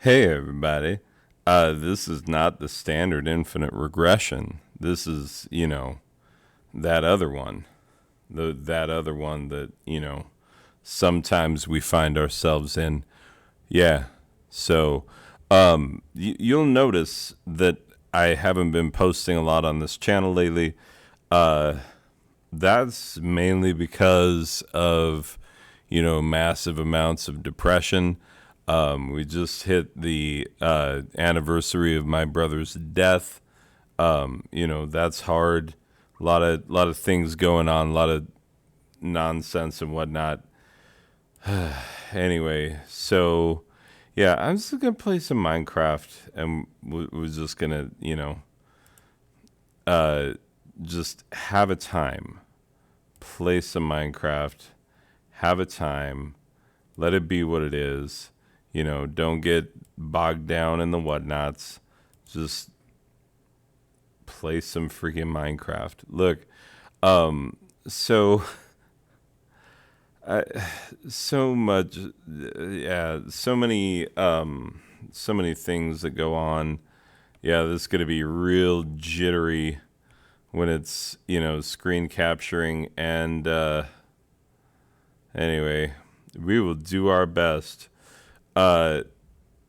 Hey everybody. This is not the standard infinite regression. This is, that other one. That other one that, sometimes we find ourselves in. Yeah. So, you'll notice that I haven't been posting a lot on this channel lately. Uh, that's mainly because of, massive amounts of depression. We just hit the anniversary of my brother's death. That's hard. A lot of things going on, a lot of nonsense and whatnot. Anyway, so yeah, I'm just gonna play some Minecraft, and we're just gonna, uh, just have a time, play some Minecraft, have a time, let it be what it is. Don't get bogged down in the whatnots. Just play some freaking Minecraft. Look, so I, so much, yeah, so many things that go on. Yeah, this is gonna be real jittery when it's screen capturing. And anyway, we will do our best. Uh,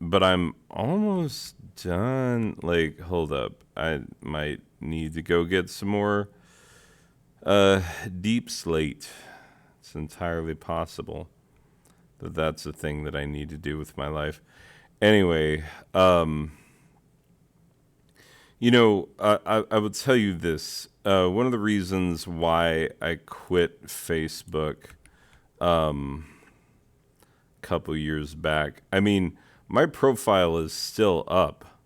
but I'm almost done. Like, hold up. I might need to go get some more deep slate. It's entirely possible that that's a thing that I need to do with my life. Anyway, I will tell you this. One of the reasons why I quit Facebook a couple years back, I mean, my profile is still up.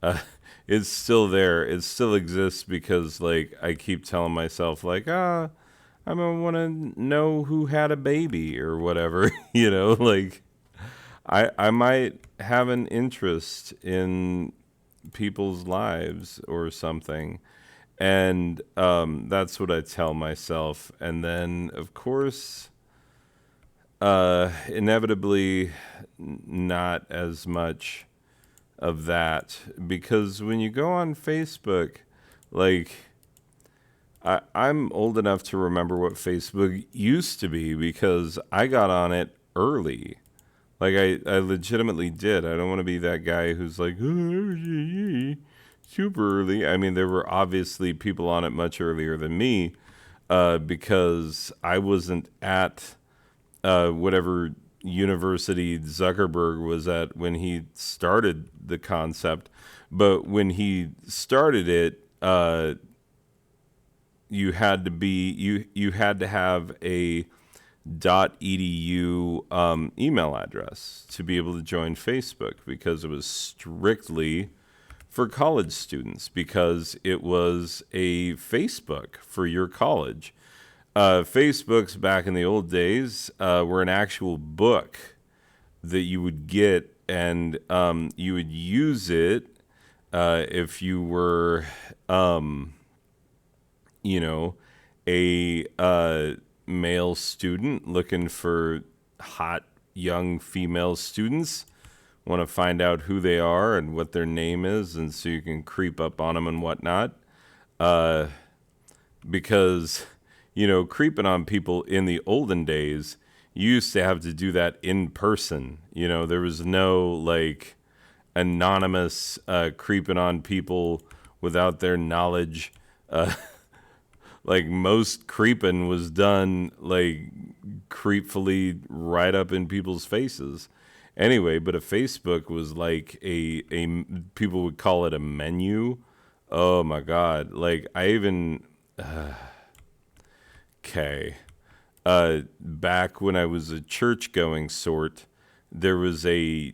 Uh, it's still there. It still exists because, like, I keep telling myself, like, I don't want to know who had a baby or whatever. Like, I might have an interest in people's lives or something. And that's what I tell myself. And then, of course, inevitably, not as much of that, because when you go on Facebook, like, I'm old enough to remember what Facebook used to be because I got on it early. Like, I legitimately did. I don't want to be that guy who's like, oh, super early. I mean, there were obviously people on it much earlier than me, because I wasn't at whatever university Zuckerberg was at when he started the concept. But when he started it, you had to have a .edu email address to be able to join Facebook, because it was strictly for college students, because it was a Facebook for your college. Facebooks back in the old days were an actual book that you would get, and you would use it if you were, you know, a male student looking for hot young female students. Want to find out who they are and what their name is, and so you can creep up on them and whatnot. Uh, because creeping on people in the olden days, you used to have to do that in person. There was no, like, anonymous creeping on people without their knowledge. Like, most creeping was done, like, creepfully right up in people's faces. Anyway, but a Facebook was like a people would call it a menu. Oh my God. Like, I even okay. Back when I was a church going sort, there was a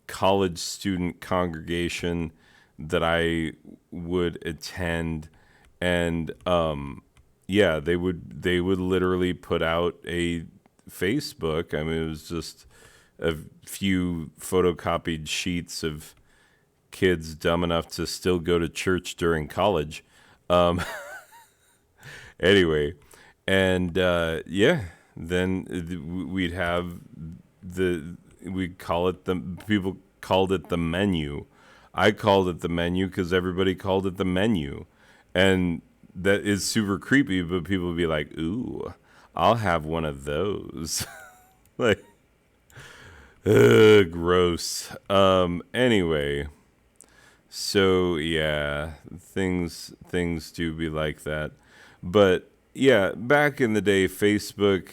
college student congregation that I would attend, and yeah, they would literally put out a Facebook. I mean, it was just a few photocopied sheets of kids dumb enough to still go to church during college. Um, anyway, and yeah, then we'd have the we call it people called it the menu. I called it the menu because everybody called it the menu, and that is super creepy. But people would be like, "Ooh, I'll have one of those." Like, ugh, gross. Anyway, so yeah, things do be like that, but yeah, back in the day, Facebook,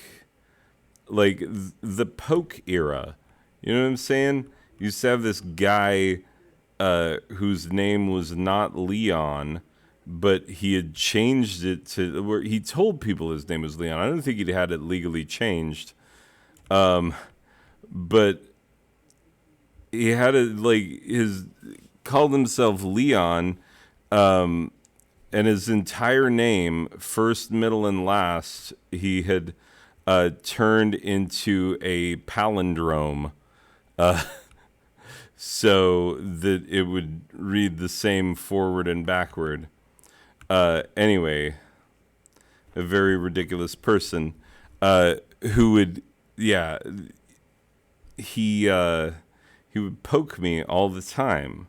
like the poke era, you know what I'm saying? You used to have this guy whose name was not Leon, but he had changed it to where he told people his name was Leon. I don't think he'd had it legally changed, but he had it like his called himself Leon, and his entire name, first, middle, and last, he had turned into a palindrome, so that it would read the same forward and backward. Anyway, a very ridiculous person who would, yeah, he would poke me all the time.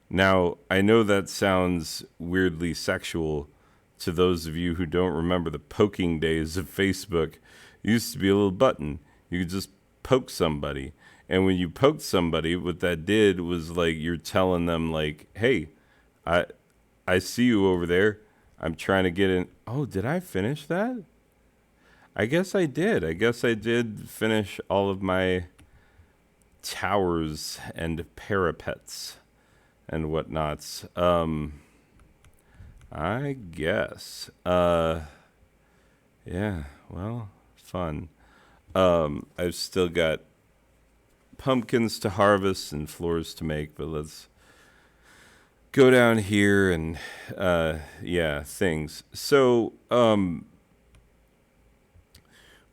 Now, I know that sounds weirdly sexual to those of you who don't remember the poking days of Facebook. It used to be a little button. You could just poke somebody. And when you poked somebody, what that did was like you're telling them like, "Hey, I I see you over there. I'm trying to get in." Oh, did I finish that? I guess I did. I guess I did finish all of my towers and parapets and whatnots. I guess. Yeah, well, fun. I've still got pumpkins to harvest and floors to make, but let's go down here and, yeah, things. So,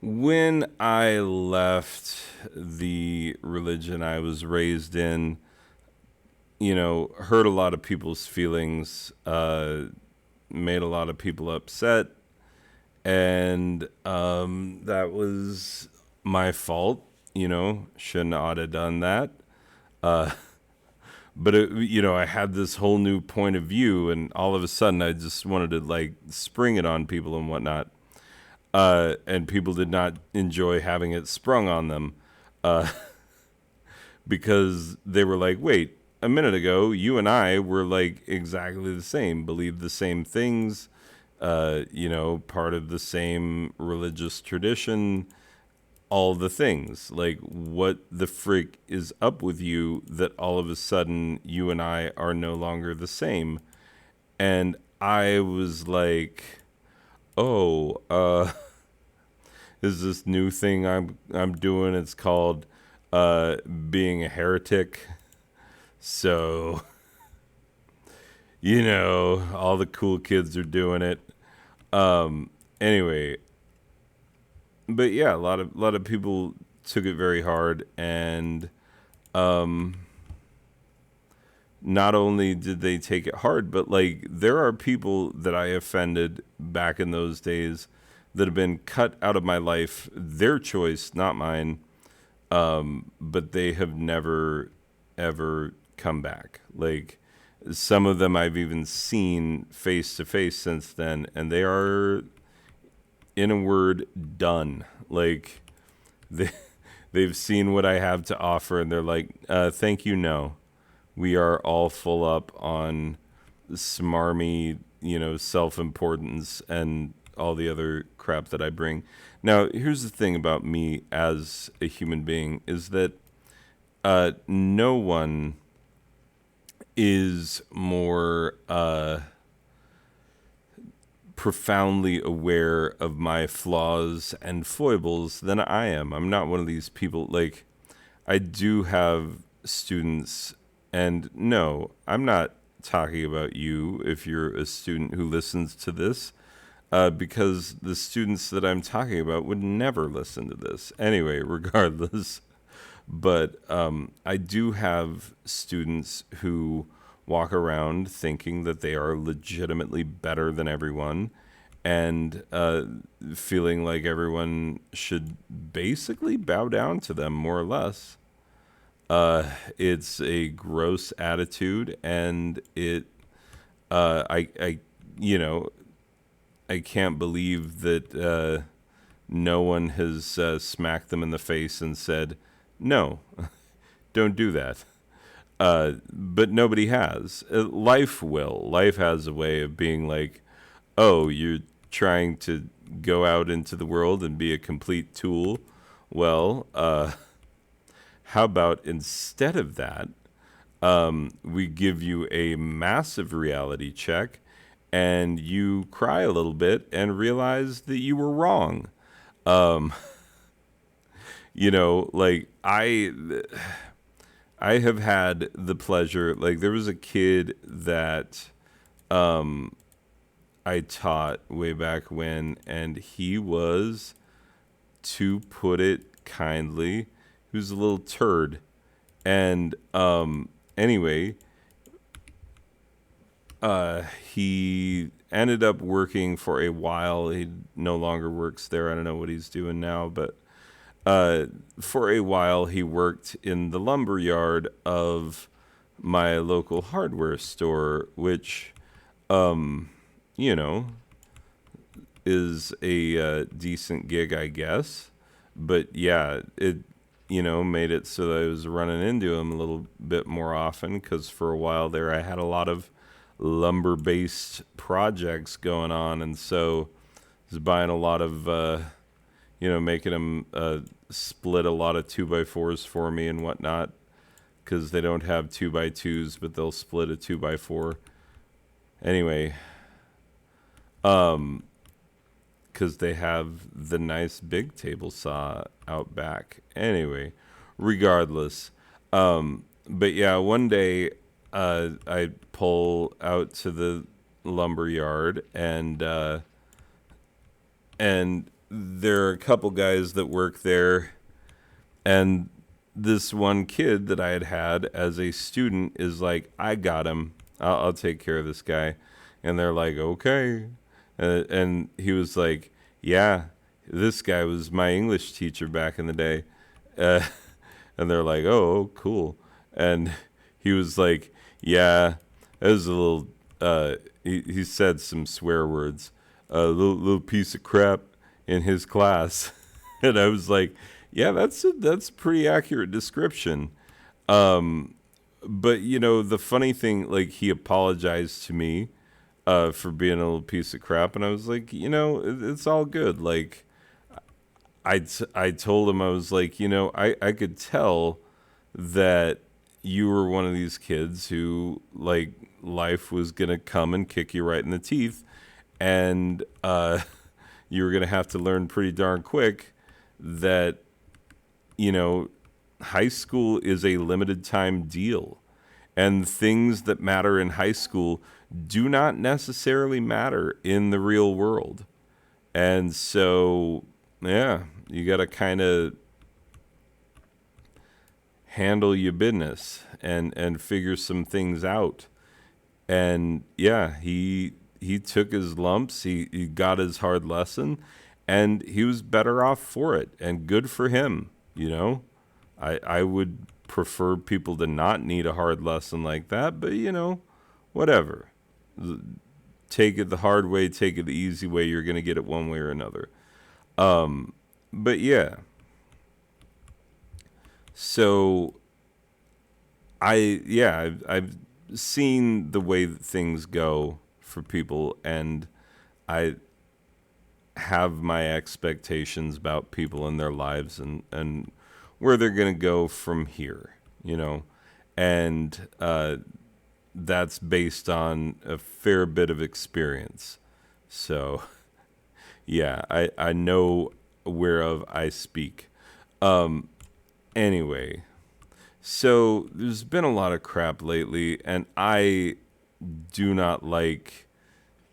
when I left the religion I was raised in, hurt a lot of people's feelings, made a lot of people upset, and that was my fault. Shouldn't ought have done that. But I had this whole new point of view, and all of a sudden, I just wanted to like spring it on people and whatnot. And people did not enjoy having it sprung on them, because they were like, "Wait, a minute ago, you and I were like exactly the same, believed the same things, part of the same religious tradition, all the things. Like, what the frick is up with you that all of a sudden you and I are no longer the same?" And I was like, "Oh, is this new thing I'm doing? It's called being a heretic." So, all the cool kids are doing it. Anyway, but yeah, a lot of people took it very hard, and not only did they take it hard, but like there are people that I offended back in those days that have been cut out of my life, their choice, not mine. But they have never ever come back. Like, some of them I've even seen face to face since then, and they are, in a word, done. Like, they they've seen what I have to offer, and they're like, "Thank you, no. We are all full up on smarmy, self-importance and all the other crap that I bring." Now, here's the thing about me as a human being is that no one is more profoundly aware of my flaws and foibles than I am. I'm not one of these people. Like, I do have students, and no, I'm not talking about you if you're a student who listens to this, because the students that I'm talking about would never listen to this. Anyway, regardless. But I do have students who walk around thinking that they are legitimately better than everyone, and feeling like everyone should basically bow down to them, more or less. It's a gross attitude, and I, you know, I can't believe that no one has smacked them in the face and said, no, don't do that. But nobody has. Life will. Life has a way of being like, oh, you're trying to go out into the world and be a complete tool. Well, how about instead of that, we give you a massive reality check and you cry a little bit and realize that you were wrong. Like I have had the pleasure, like there was a kid that I taught way back when, and he was, to put it kindly, he was a little turd. And anyway, he ended up working for a while. He no longer works there. I don't know what he's doing now, but for a while he worked in the lumber yard of my local hardware store, which, you know, is a decent gig, I guess. But yeah, it, made it so that I was running into him a little bit more often because for a while there I had a lot of lumber-based projects going on, and so I was buying a lot of, making him split a lot of 2x4s for me and whatnot because they don't have 2x2s, but they'll split a 2x4. Anyway, because they have the nice big table saw out back. Anyway, regardless. But yeah, one day I pull out to the lumber yard, and there are a couple guys that work there, and this one kid that I had as a student is like, I got him. I'll take care of this guy. And they're like, okay. And he was like, yeah, this guy was my English teacher back in the day. Uh, and they're like, oh, cool. And he was like, yeah, that was a little, he said some swear words, a little piece of crap in his class. And I was like, yeah, that's a pretty accurate description. But, the funny thing, like, he apologized to me for being a little piece of crap. And I was like, it's all good. Like, I told him, I was like, I could tell that you were one of these kids who, like, life was going to come and kick you right in the teeth. And you were going to have to learn pretty darn quick that, high school is a limited time deal. And things that matter in high school do not necessarily matter in the real world. And so, yeah, you got to kind of handle your business and figure some things out. And yeah, he took his lumps, he got his hard lesson, and he was better off for it, and good for him, I would prefer people to not need a hard lesson like that, but whatever. Take it the hard way, take it the easy way, you're going to get it one way or another. But yeah. So I've seen the way that things go for people, and I have my expectations about people in their lives and where they're going to go from here, and that's based on a fair bit of experience. So, yeah, I know whereof I speak. Anyway, so there's been a lot of crap lately, and I do not like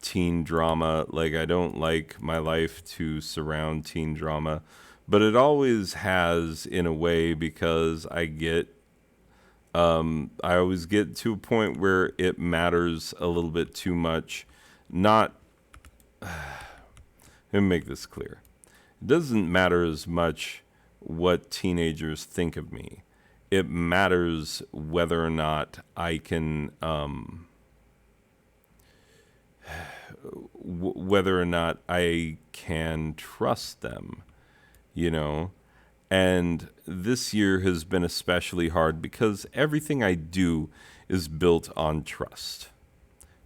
teen drama. Like, I don't like my life to surround teen drama, but it always has in a way, because I always get to a point where it matters a little bit too much. Not, let me make this clear. It doesn't matter as much what teenagers think of me. it matters whether or not I can, whether or not I can trust them, you know? And this year has been especially hard because everything I do is built on trust.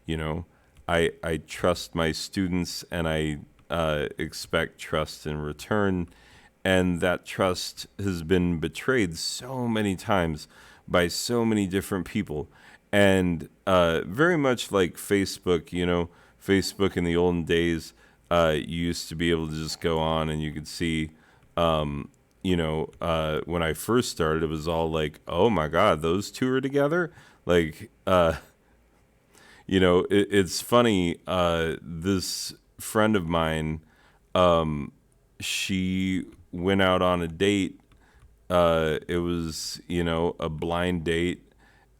You know, I trust my students and I expect trust in return. And that trust has been betrayed so many times by so many different people. And very much like Facebook, you know, Facebook in the olden days, you used to be able to just go on and you could see, when I first started, it was all like, oh my God, those two are together. Like, it's funny. This friend of mine, she went out on a date. It was, a blind date.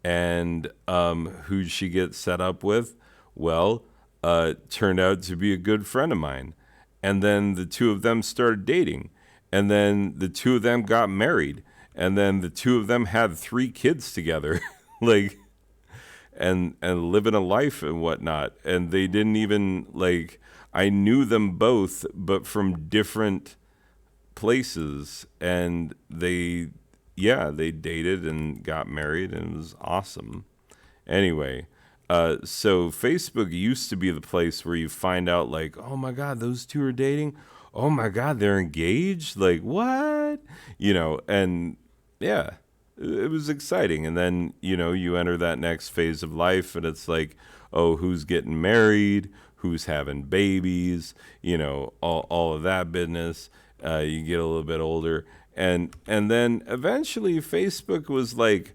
And who'd she get set up with? Well, turned out to be a good friend of mine. And then the two of them started dating. And then the two of them got married. And then the two of them had 3 kids together. like, and living a life and whatnot. And they didn't even, like, I knew them both, but from different places. And they dated and got married, and it was awesome. Anyway, so Facebook used to be the place where you find out, like, oh my God, those two are dating. Oh my God, they're engaged. Like, what? And yeah, it was exciting. And then, you enter that next phase of life, and it's like, oh, who's getting married? Who's having babies? All of that business. You get a little bit older. And then eventually Facebook was like,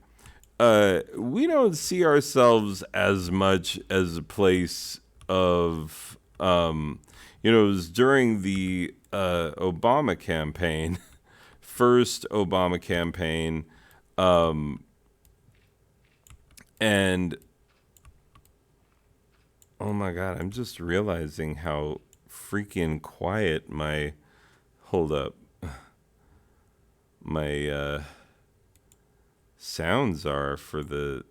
we don't see ourselves as much as a place of, it was during the Obama campaign, first Obama campaign, and oh my God, I'm just realizing how freaking quiet hold up, my sounds are for the,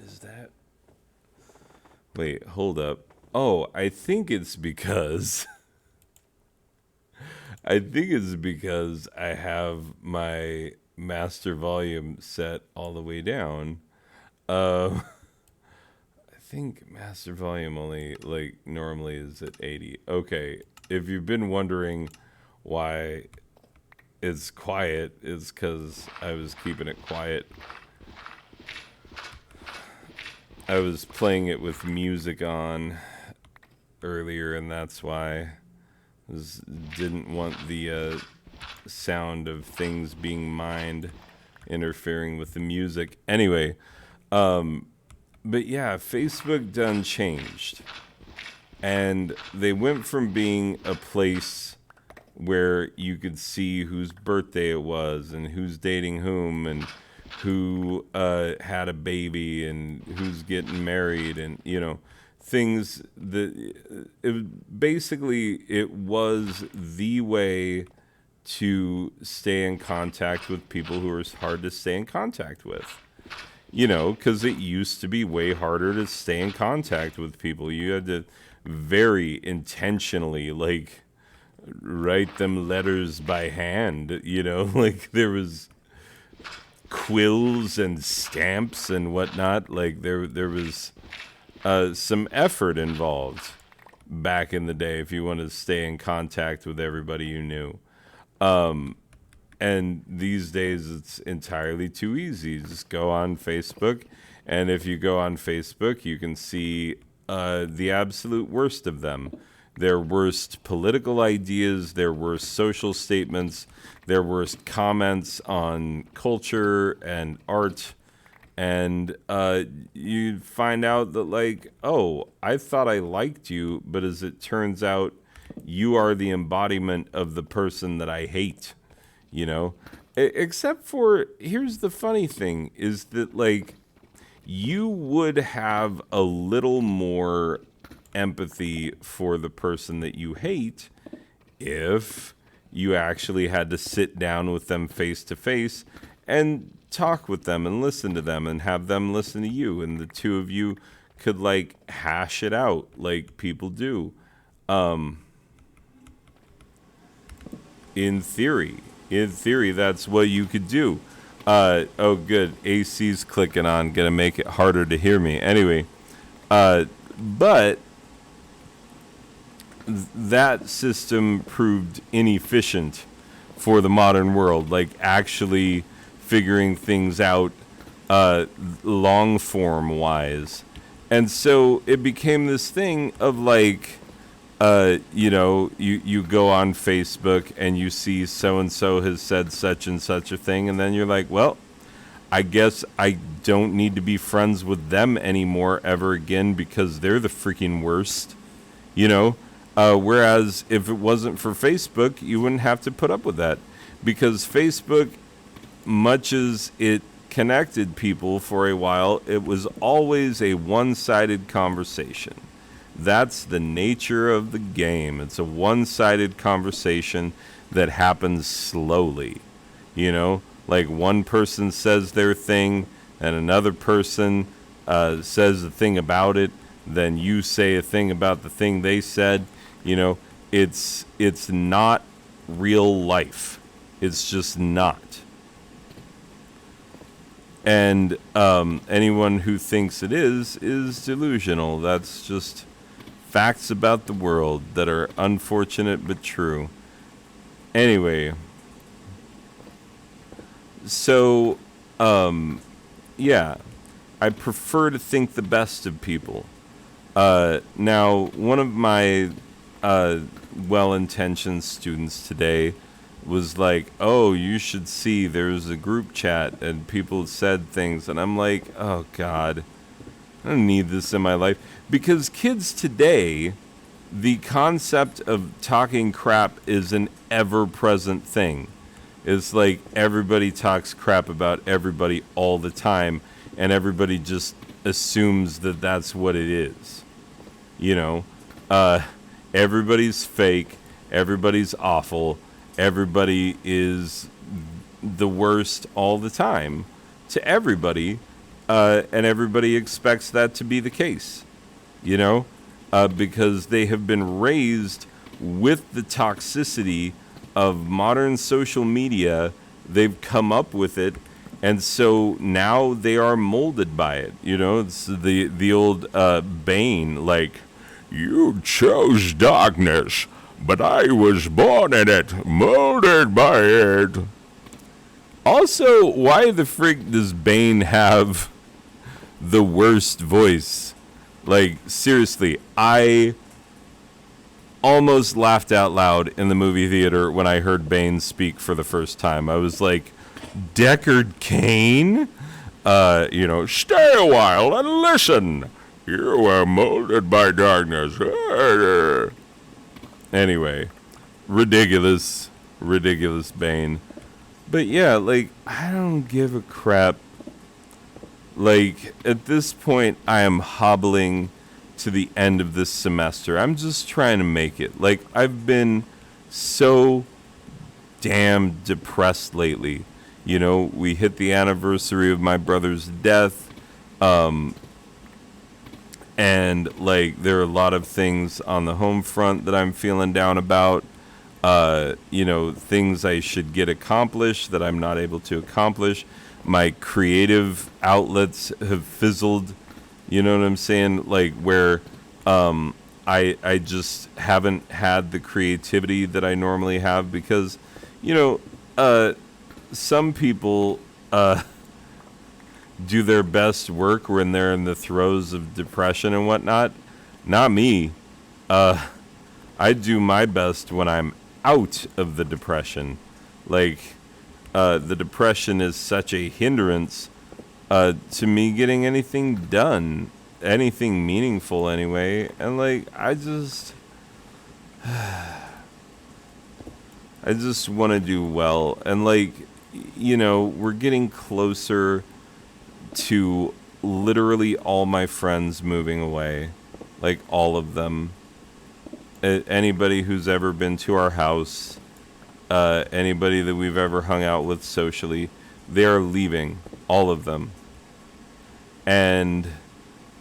is that, wait, hold up. Oh, I think it's because I have my master volume set all the way down. I think master volume only, like, normally is at 80. Okay, if you've been wondering why it's quiet, it's because I was keeping it quiet. I was playing it with music on earlier, and that's why I didn't want the sound of things being mined interfering with the music. Anyway, but yeah, Facebook done changed. And they went from being a place where you could see whose birthday it was and who's dating whom and who had a baby and who's getting married and, things that it was the way to stay in contact with people who are hard to stay in contact with. Because it used to be way harder to stay in contact with people. You had to very intentionally, like, write them letters by hand, like there was quills and stamps and whatnot. Like there was some effort involved back in the day if you wanted to stay in contact with everybody you knew. And these days it's entirely too easy. Just go on Facebook, and if you go on Facebook, you can see the absolute worst of them. Their worst political ideas, their worst social statements, their worst comments on culture and art. And you find out that, like, oh, I thought I liked you, but as it turns out, you are the embodiment of the person that I hate. Except for, here's the funny thing, is that, like, you would have a little more empathy for the person that you hate if you actually had to sit down with them face to face and talk with them and listen to them and have them listen to you, and the two of you could like hash it out like people do. In theory, that's what you could do. Oh, good. AC's clicking on, gonna make it harder to hear me. Anyway, but that system proved inefficient for the modern world, like actually figuring things out long form wise. And so it became this thing of like, you go on Facebook and you see so and so has said such and such a thing, and then you're like, well, I guess I don't need to be friends with them anymore ever again because they're the freaking worst, you know? Whereas if it wasn't for Facebook, you wouldn't have to put up with that, because Facebook, much as it connected people for a while, it was always a one-sided conversation. That's the nature of the game. It's a one-sided conversation that happens slowly. You know, like one person says their thing and another person says a thing about it, then you say a thing about the thing they said. You know, it's not real life. It's just not. And anyone who thinks it is delusional. That's just facts about the world that are unfortunate but true. Anyway, so, yeah, I prefer to think the best of people. Now, one of my well-intentioned students today was like, oh, you should see there's a group chat and people said things, and I'm like, oh God, I don't need this in my life. Because kids today, the concept of talking crap is an ever-present thing. It's like everybody talks crap about everybody all the time, and everybody just assumes that that's what it is. You know, everybody's fake, everybody's awful, everybody is the worst all the time to everybody, and everybody expects that to be the case, you know, because they have been raised with the toxicity of modern social media. They've come up with it, and so now they are molded by it. You know, it's the old Bane, like, you chose darkness, but I was born in it, molded by it. Also, why the frig does Bane have the worst voice? Like, seriously, I almost laughed out loud in the movie theater when I heard Bane speak for the first time. I was like, Deckard Cain? Stay a while and listen. You are molded by darkness. Anyway, ridiculous Bane. But yeah, like, I don't give a crap. Like, at this point, I am hobbling to the end of this semester. I'm just trying to make it. Like, I've been so damn depressed lately. You know, we hit the anniversary of my brother's death. And, like, there are a lot of things on the home front that I'm feeling down about. Things I should get accomplished that I'm not able to accomplish. My creative outlets have fizzled. You know what I'm saying? Like, where I just haven't had the creativity that I normally have because, some people do their best work when they're in the throes of depression and whatnot. Not me. I do my best when I'm out of the depression. Like, the depression is such a hindrance to me getting anything done, anything meaningful anyway. And like, I just want to do well. And like, we're getting closer to literally all my friends moving away. Like, all of them. Anybody who's ever been to our house anybody that we've ever hung out with socially, they are leaving, all of them. And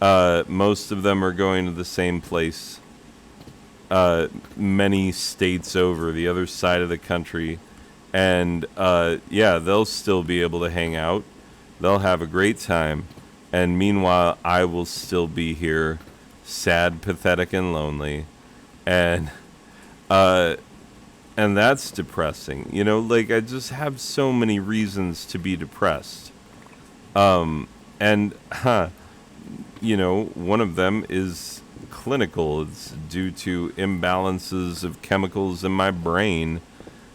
most of them are going to the same place, many states over, the other side of the country. And yeah, they'll still be able to hang out. They'll have a great time. And meanwhile, I will still be here, sad, pathetic, and lonely. And that's depressing. You know, like, I just have so many reasons to be depressed. And, you know, one of them is clinical. It's due to imbalances of chemicals in my brain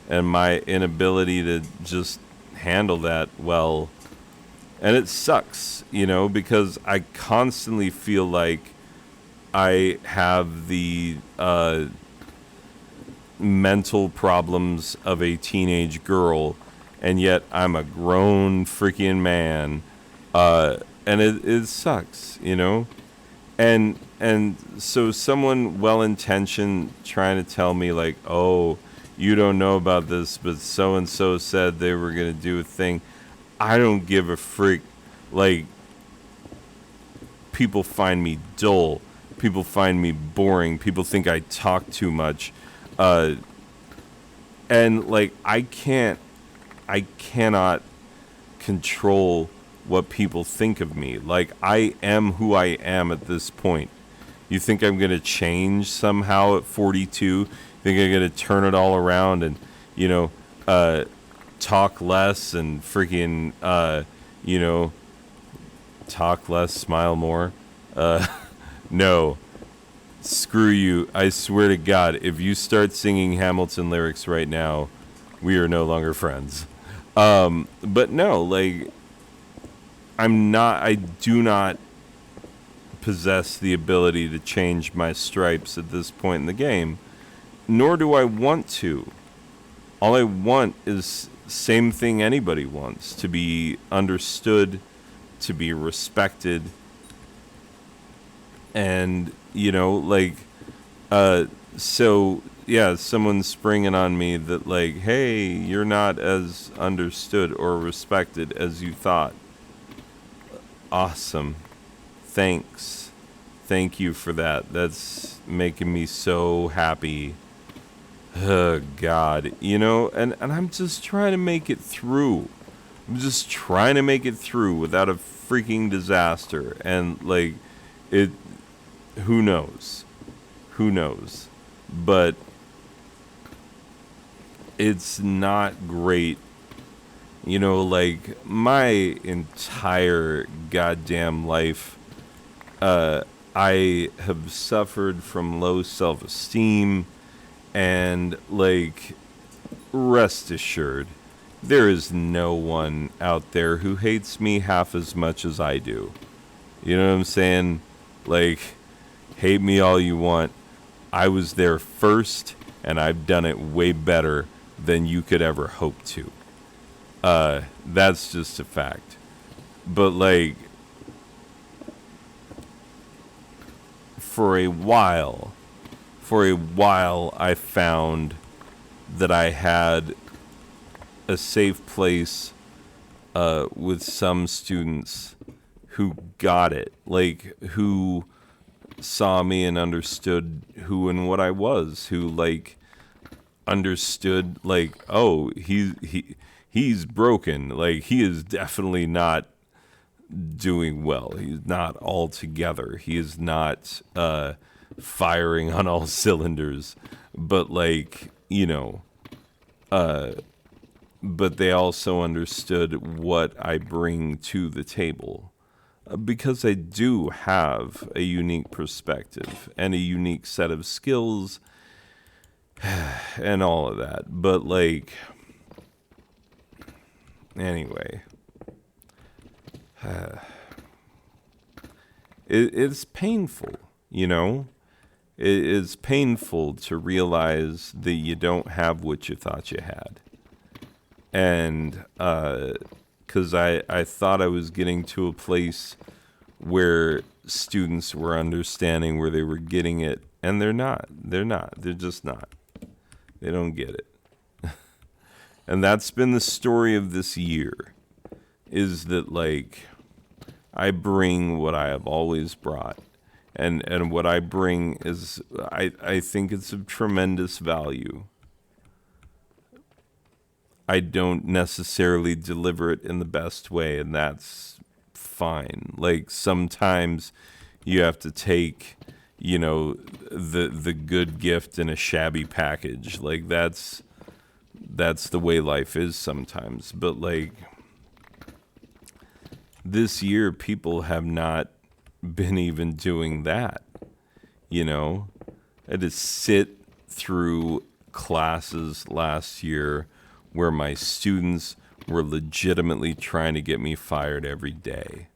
and my inability to just handle that well. And it sucks, you know, because I constantly feel like I have the mental problems of a teenage girl, and yet I'm a grown freaking man. And it sucks, you know? And so someone well-intentioned trying to tell me, like, oh, you don't know about this, but so-and-so said they were going to do a thing. I don't give a freak. Like, people find me dull. People find me boring. People think I talk too much. And, like, I cannot control what people think of me. Like, I am who I am at this point. You think I'm going to change somehow at 42? Think I'm going to turn it all around and, you know, talk less and freaking, you know, talk less, smile more? No. Screw you. I swear to God, if you start singing Hamilton lyrics right now, we are no longer friends. But no, like, I do not possess the ability to change my stripes at this point in the game, nor do I want to. All I want is same thing anybody wants, to be understood, to be respected, and, you know, like, so, yeah, someone's springing on me that, like, hey, you're not as understood or respected as you thought. Awesome. Thanks. Thank you for that. That's making me so happy. Oh, God. You know, and I'm just trying to make it through. I'm just trying to make it through without a freaking disaster. And, like, who knows? Who knows? But it's not great. You know, like, my entire goddamn life, I have suffered from low self-esteem, and, like, rest assured, there is no one out there who hates me half as much as I do. You know what I'm saying? Like, hate me all you want. I was there first, and I've done it way better than you could ever hope to. That's just a fact. But, like, for a while, I found that I had a safe place with some students who got it, like, who saw me and understood who and what I was, who, like, understood, like, oh, he's broken, like, he is definitely not doing well, he's not all together, he is not firing on all cylinders, but, like, you know, but they also understood what I bring to the table, because I do have a unique perspective and a unique set of skills and all of that. But, like, anyway, it's painful, you know? It is painful to realize that you don't have what you thought you had. And, because I thought I was getting to a place where students were understanding, where they were getting it, and they're not. They're just not. They don't get it. And that's been the story of this year, is that like I bring what I have always brought. And what I bring is I think it's of tremendous value. I don't necessarily deliver it in the best way, and that's fine. Like sometimes you have to take, the good gift in a shabby package. Like that's the way life is sometimes. But like this year, people have not been even doing that. I had to sit through classes last year where my students were legitimately trying to get me fired every day.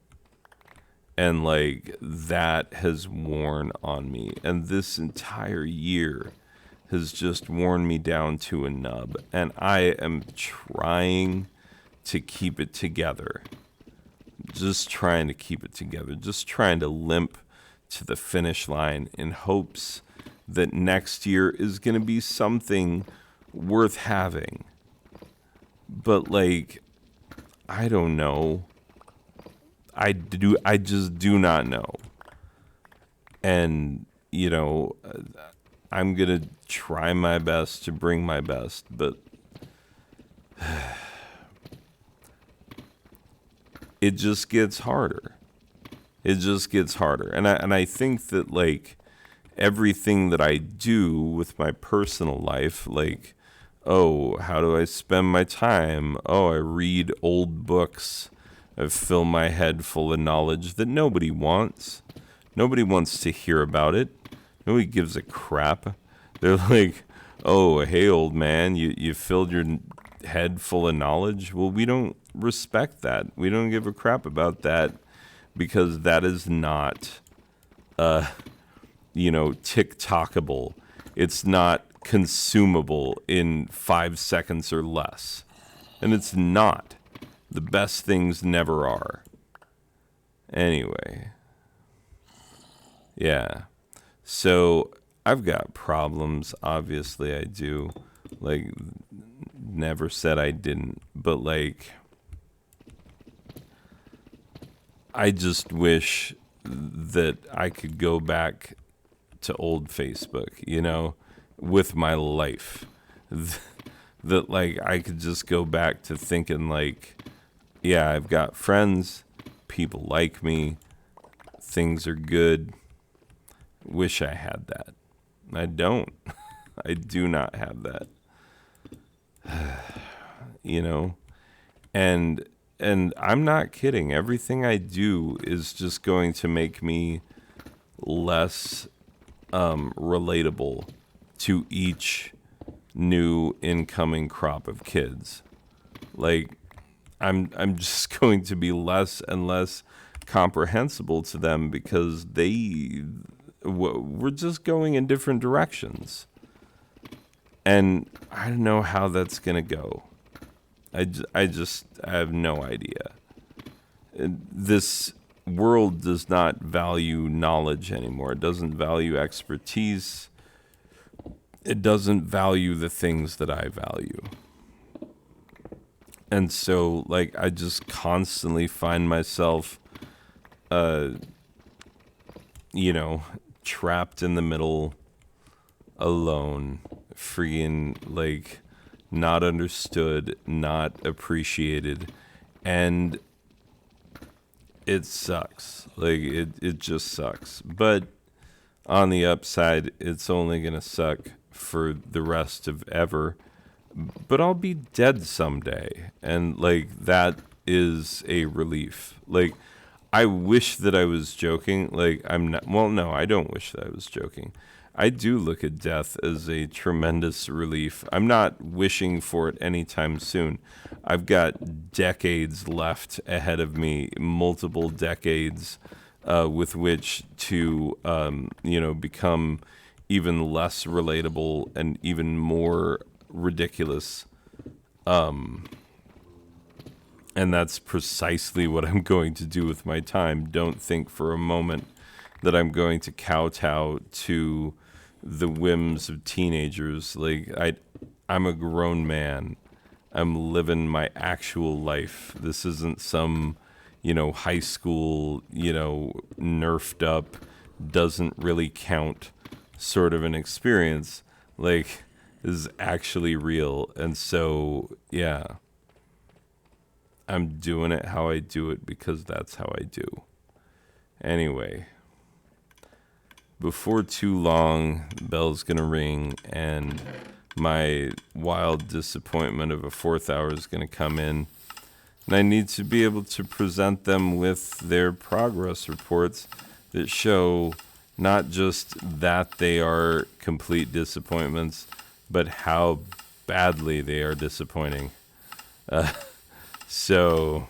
And like that has worn on me. And this entire year has just worn me down to a nub. And I am trying to keep it together. Just trying to keep it together. Just trying to limp to the finish line in hopes that next year is going to be something worth having. But like, I don't know. I just do not know. And, I'm going to try my best to bring my best, but it just gets harder. It just gets harder. And I think that like everything that I do with my personal life, like, oh, how do I spend my time? Oh, I read old books. I fill my head full of knowledge that nobody wants. Nobody wants to hear about it. Nobody gives a crap. They're like, oh, hey, old man, you filled your head full of knowledge? Well, we don't respect that. We don't give a crap about that because that is not, TikTokable. It's not consumable in 5 seconds or less. And it's not. The best things never are. Anyway. Yeah. So I've got problems. Obviously I do. Like, never said I didn't. But like, I just wish that I could go back to old Facebook, with my life. That like I could just go back to thinking like, yeah, I've got friends, people like me, things are good. Wish I had that. I don't. I do not have that. And I'm not kidding. Everything I do is just going to make me less relatable to each new incoming crop of kids. Like I'm just going to be less and less comprehensible to them because we're just going in different directions. And I don't know how that's going to go. I have no idea. This world does not value knowledge anymore. It doesn't value expertise. It doesn't value the things that I value. And so, like, I just constantly find myself, trapped in the middle, alone, freaking, like, not understood, not appreciated, and it sucks. Like, it just sucks. But on the upside, it's only gonna suck for the rest of ever. But I'll be dead someday, and like that is a relief. Like, I wish that I was joking. Like, I'm not. Well, no, I don't wish that I was joking. I do look at death as a tremendous relief. I'm not wishing for it anytime soon. I've got decades left ahead of me, multiple decades with which to, become even less relatable and even more ridiculous. And that's precisely what I'm going to do with my time. Don't think for a moment that I'm going to kowtow to the whims of teenagers. Like, I'm a grown man. I'm living my actual life. This isn't some, high school, nerfed up, doesn't really count sort of an experience. Like, this is actually real. And so, yeah, I'm doing it how I do it because that's how I do. Anyway, before too long, the bell's going to ring and my wild disappointment of a fourth hour is going to come in. And I need to be able to present them with their progress reports that show not just that they are complete disappointments, but how badly they are disappointing. So,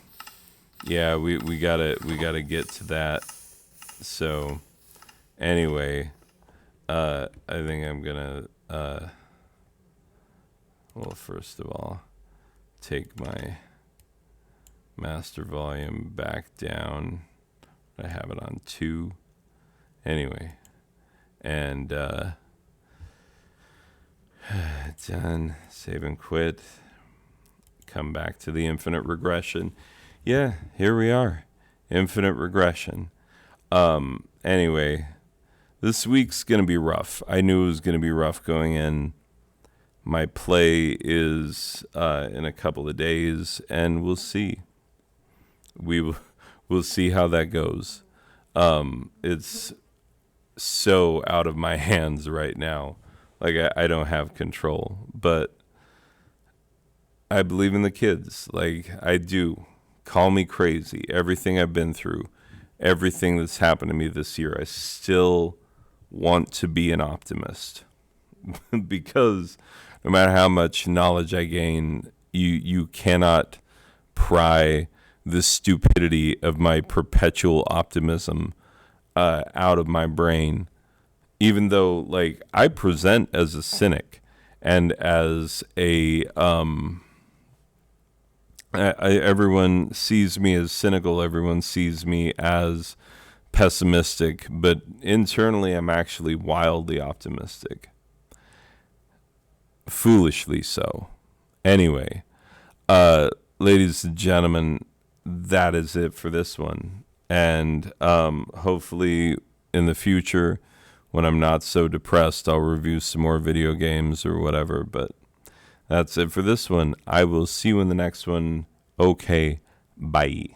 yeah, we gotta get to that. So, anyway, I think I'm gonna well, first of all, take my master volume back down. I have it on 2. Anyway, and done. Save and quit. Come back to the infinite regression. Yeah, here we are. Infinite regression. Anyway, this week's going to be rough. I knew it was going to be rough going in. My play is in a couple of days, and we'll see. We'll see how that goes. It's so out of my hands right now. Like, I don't have control, but I believe in the kids. Like, I do. Call me crazy. Everything I've been through, everything that's happened to me this year, I still want to be an optimist. Because no matter how much knowledge I gain, you cannot pry the stupidity of my perpetual optimism out of my brain. Even though, like, I present as a cynic and as a everyone sees me as cynical, everyone sees me as pessimistic, but internally I'm actually wildly optimistic. Foolishly so. Anyway, ladies and gentlemen, that is it for this one. And hopefully in the future, when I'm not so depressed, I'll review some more video games or whatever. But that's it for this one. I will see you in the next one. Okay, bye.